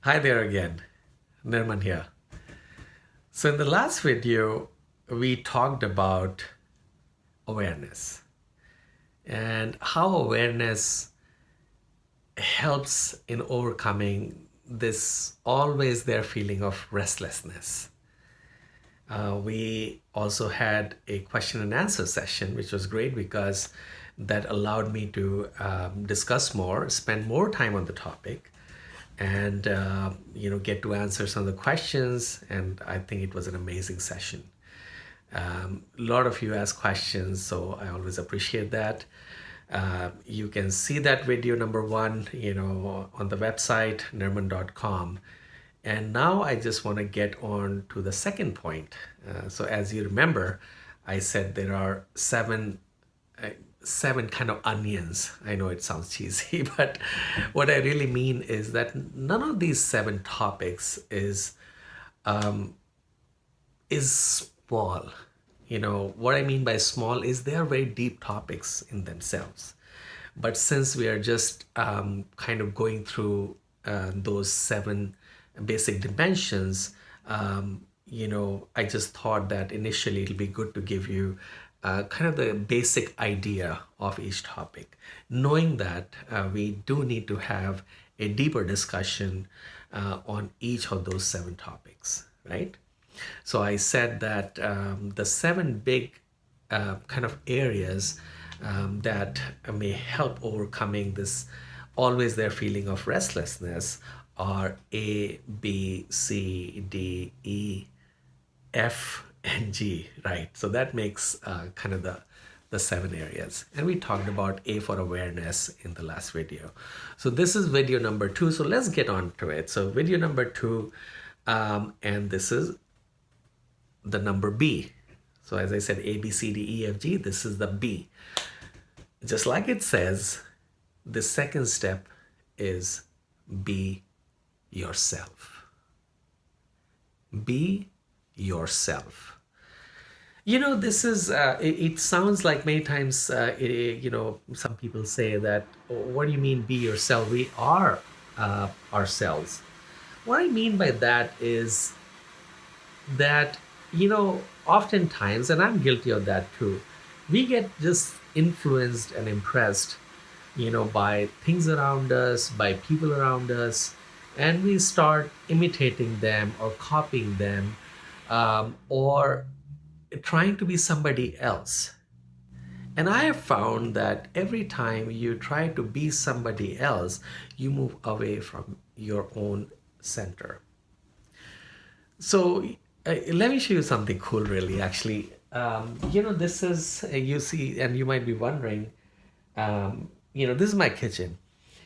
Hi there again, Nirmann here. So in the last video, we talked about awareness and how awareness helps in overcoming this always there feeling of restlessness. We also had a question and answer session, which was great because that allowed me to discuss more, spend more time on the topic, and get to answer some of the questions. And I think it was an amazing session. A lot of you asked questions, so I always appreciate that. You can see that video number one, on the website nirmann.com. And now I just want to get on to the second point. So as you remember, I said there are uh, seven kind of onions. I know it sounds cheesy, but what I really mean is that none of these seven topics is small. What I mean by small is they are very deep topics in themselves. But since we are just kind of going through those seven basic dimensions, I just thought that initially it'll be good to give you kind of the basic idea of each topic, knowing that we do need to have a deeper discussion on each of those seven topics, right? So I said that the seven big kind of areas that may help overcoming this always there feeling of restlessness are A, B, C, D, E, F, and G, right? So that makes kind of the seven areas. And we talked about A for awareness in the last video. So this is video number 2. So let's get on to it. So video number 2, and this is the number B. So as I said, A, B, C, D, E, F, G, this is the B. Just like it says, the second step is be yourself. Be yourself. This is, it sounds like many times, some people say that, "Oh, what do you mean be yourself? We are ourselves." What I mean by that is that, oftentimes, and I'm guilty of that too, we get just influenced and impressed, by things around us, by people around us, and we start imitating them or copying them, or trying to be somebody else. And I have found that every time you try to be somebody else, you move away from your own center. So let me show you something cool, really. Actually, this is, you see, and you might be wondering, this is my kitchen.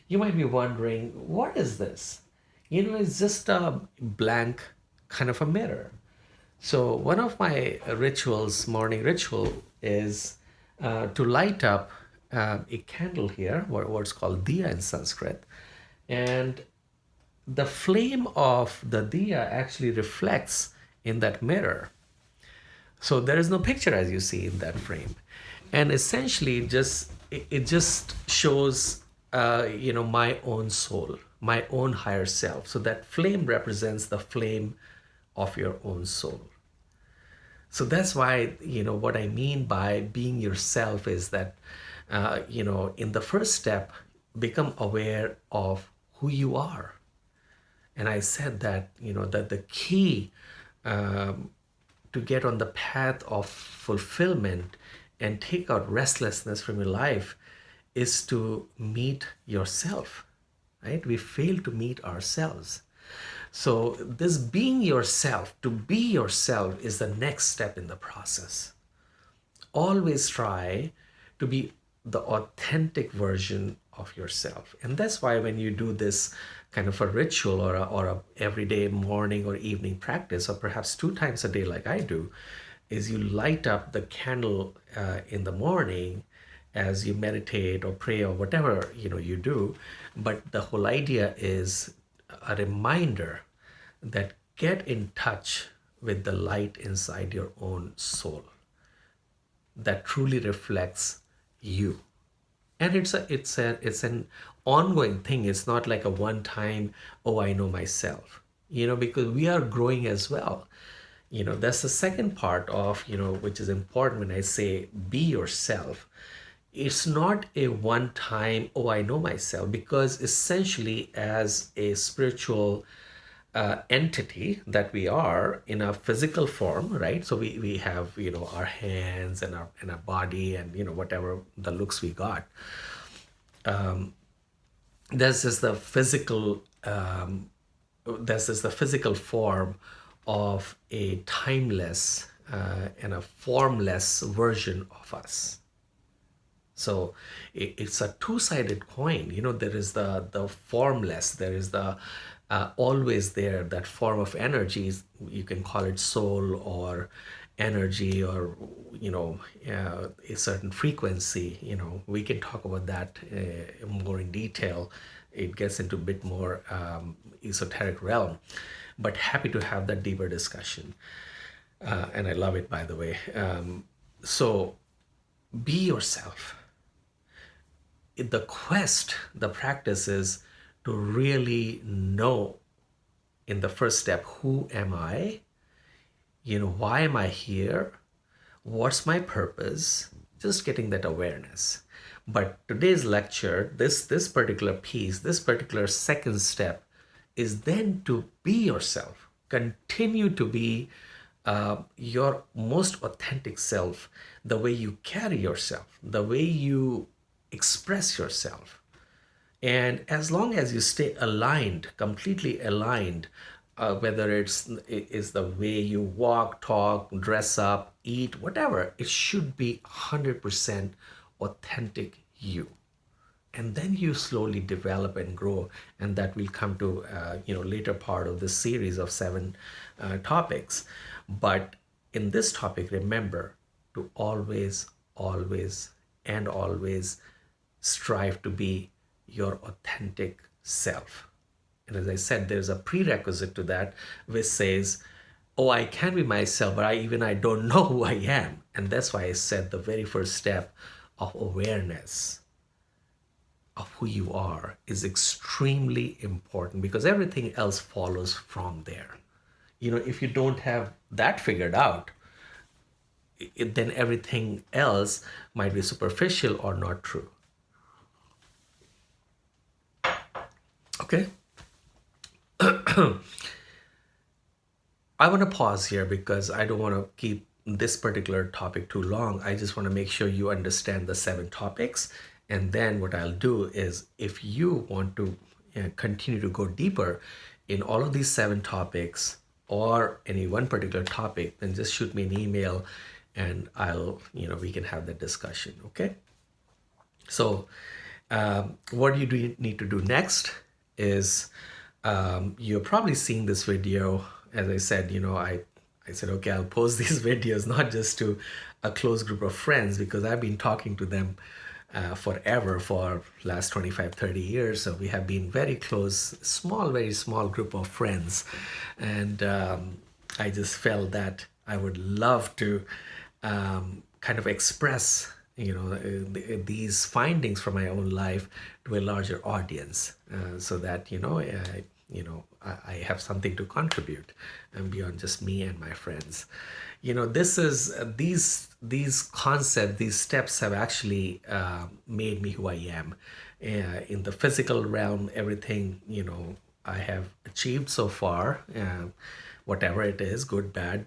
You might be wondering, what is this? It's just a blank kind of a mirror. So one of my rituals, morning ritual, is to light up a candle here, what's called diya in Sanskrit, and the flame of the diya actually reflects in that mirror. So there is no picture as you see in that frame, and essentially it just shows my own soul, my own higher self. So that flame represents the flame of your own soul. So that's why, what I mean by being yourself is that, in the first step, become aware of who you are. And I said that, that the key to get on the path of fulfillment and take out restlessness from your life is to meet yourself, right? We fail to meet ourselves. So this being yourself, to be yourself, is the next step in the process. Always try to be the authentic version of yourself. And that's why when you do this kind of a ritual or a everyday morning or evening practice, or perhaps 2 times a day like I do, is you light up the candle in the morning as you meditate or pray or whatever you do. But the whole idea is a reminder that get in touch with the light inside your own soul that truly reflects you. And it's an ongoing thing. It's not like a one time, oh, I know myself, because we are growing as well. That's the second part of, which is important when I say be yourself. It's not a one time, oh, I know myself, because essentially, as a spiritual entity that we are in a physical form, right? So we have, our hands and our body and, whatever the looks we got. There's just the physical, there's just the physical form of a timeless and a formless version of us. So it's a two-sided coin. There is the formless, there is the always there, that form of energies. You can call it soul or energy or, a certain frequency. We can talk about that more in detail. It gets into a bit more esoteric realm, but happy to have that deeper discussion. And I love it, by the way. So be yourself. The practice is to really know in the first step, who am I? Why am I here? What's my purpose? Just getting that awareness. But today's lecture, this particular piece, this particular second step is then to be yourself. Continue to be your most authentic self, the way you carry yourself, the way you express yourself. And as long as you stay aligned, completely aligned, whether it's the way you walk, talk, dress up, eat, whatever, it should be 100% authentic you. And then you slowly develop and grow, and that will come to later part of this series of 7 topics. But in this topic, remember to always, always, and always strive to be your authentic self. And as I said, there's a prerequisite to that which says, oh, I can be myself, but I don't know who I am. And that's why I said the very first step of awareness of who you are is extremely important, because everything else follows from there. If you don't have that figured out, then everything else might be superficial or not true. Okay. I want to pause here because I don't want to keep this particular topic too long. I just want to make sure you understand the 7 topics. And then what I'll do is, if you want to continue to go deeper in all of these 7 topics or any one particular topic, then just shoot me an email and we can have that discussion. Okay. So what you need to do next is, you're probably seeing this video. As I said, I said, okay, I'll post these videos not just to a close group of friends, because I've been talking to them forever, for last 25, 30 years. So we have been very close, very small group of friends. And I just felt that I would love to kind of express these findings from my own life to a larger audience, so that I have something to contribute and beyond just me and my friends. This is these concepts, these steps have actually made me who I am. In the physical realm, everything I have achieved so far, whatever it is, good, bad,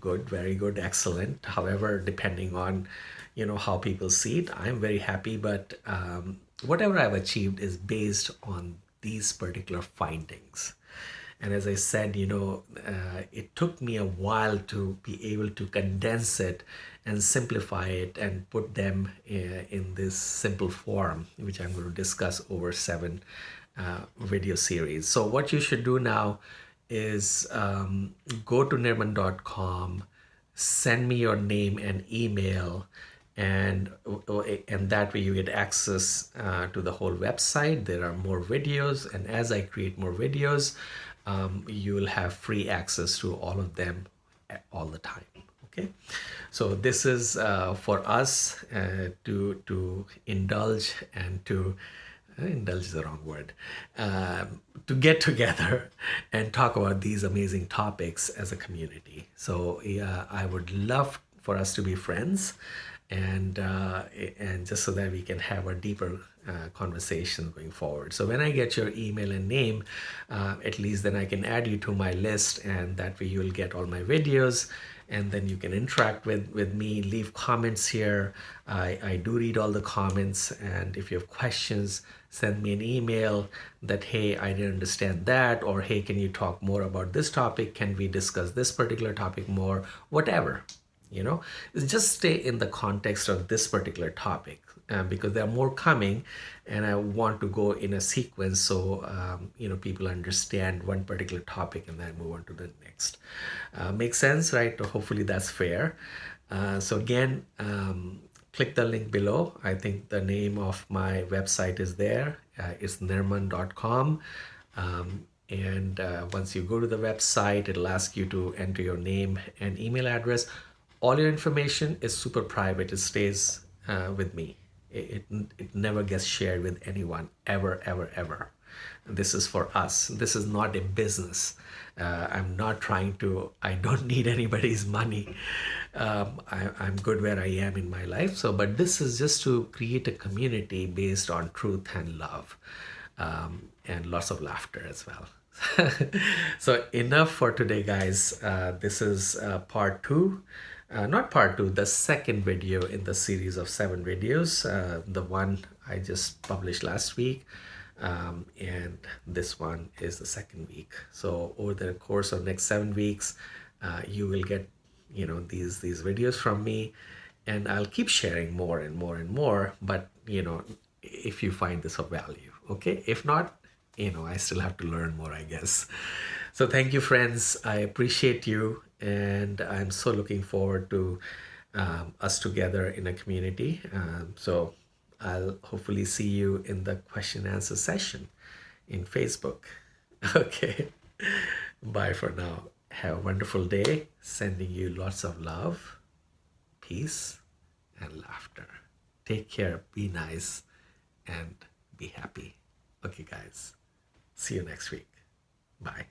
good, very good, excellent, however, depending on how people see it, I'm very happy. But whatever I've achieved is based on these particular findings. And as I said, it took me a while to be able to condense it and simplify it and put them in this simple form, which I'm going to discuss over 7 video series. So what you should do now is go to nirmann.com, send me your name and email, and that way you get access to the whole website. There are more videos, and as I create more videos, you will have free access to all of them all the time. Okay, so this is for us to indulge and to indulge is the wrong word, to get together and talk about these amazing topics as a community. So yeah, I would love for us to be friends, and just so that we can have a deeper conversation going forward. So when I get your email and name, at least then I can add you to my list, and that way you'll get all my videos, and then you can interact with me, leave comments here. I do read all the comments, and if you have questions, send me an email that, hey, I didn't understand that, or hey, can you talk more about this topic? Can we discuss this particular topic more? Whatever, you know, just stay in the context of this particular topic, because there are more coming, and I want to go in a sequence, so you know, people understand one particular topic and then move on to the next. Makes sense, right? Hopefully that's fair. So again, click the link below. I think the name of my website is there. It's nirmann.com. And once you go to the website, it'll ask you to enter your name and email address. All your information is super private. It stays with me. It never gets shared with anyone, ever, ever, ever. This is for us. This is not a business. I'm not trying to, I don't need anybody's money. I'm good where I am in my life. So, but this is just to create a community based on truth and love, and lots of laughter as well. So enough for today, guys. This is part two. Not part two, the second video in the series of 7 videos. The one I just published last week, and this one is the second week. So over the course of next 7 weeks, you will get, you know, these videos from me, and I'll keep sharing more and more and more. But you know, if you find this of value, okay. If not, you know, I still have to learn more, I guess. So thank you, friends. I appreciate you, and I'm so looking forward to us together in a community. So I'll hopefully see you in the question and answer session in Facebook. Okay. Bye for now. Have a wonderful day. Sending you lots of love, peace, and laughter. Take care. Be nice and be happy. Okay, guys. See you next week. Bye.